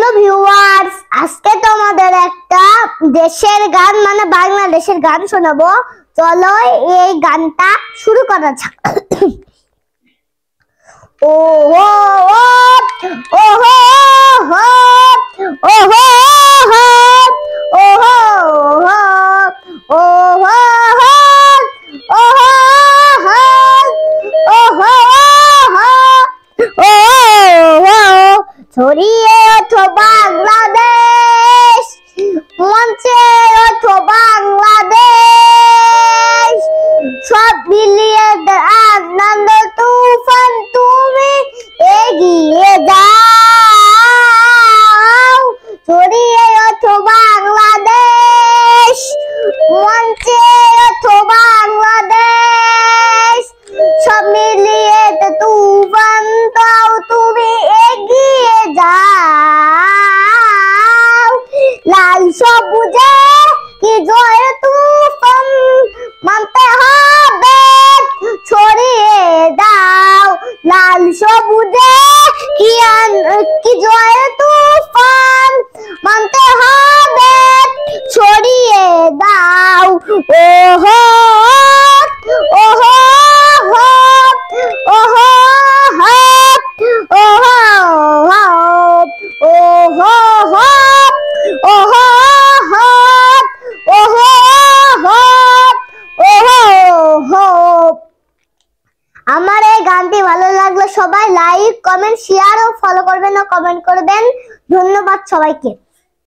Hello viewers, আজকে তোমাদের একটা দেশের গান মানে বাংলাদেশের গান শোনাবো। চলো এই গানটা শুরু করা যাক। ও হো ও ও হো হো ও হো হো ও হো হো ও হো হো ও হো হো ও হো হো ও হো ছড়িয়ে ওঠো বাংলাদেশ, মঞ্চে ওঠো বাংলাদেশ, সব মিলিয়ে আনন্দ তুফান তুমি এগিয়ে যাও। ছড়িয়ে ওঠো বাংলাদেশ, মঞ্চে ওঠো বাংলাদেশ, সব মিলিয়ে তুফান দাও তুমি এগিয়ে যাও। লাল সবুজে কি জয় তুফান মানতে হবে, ছড়িয়ে দাও। লাল সবুজে কি জয় তুফান মানতে হবে, ছড়িয়ে দাও। ও হো ও হো হো ও হো হো ও হো হো ও হো হো ও হো হো ও হো হো ও হো হো। আমার এই গানটি ভালো লাগলে সবাই লাইক, কমেন্ট, শেয়ার ও ফলো করবেন ও কমেন্ট করবেন। ধন্যবাদ সবাইকে।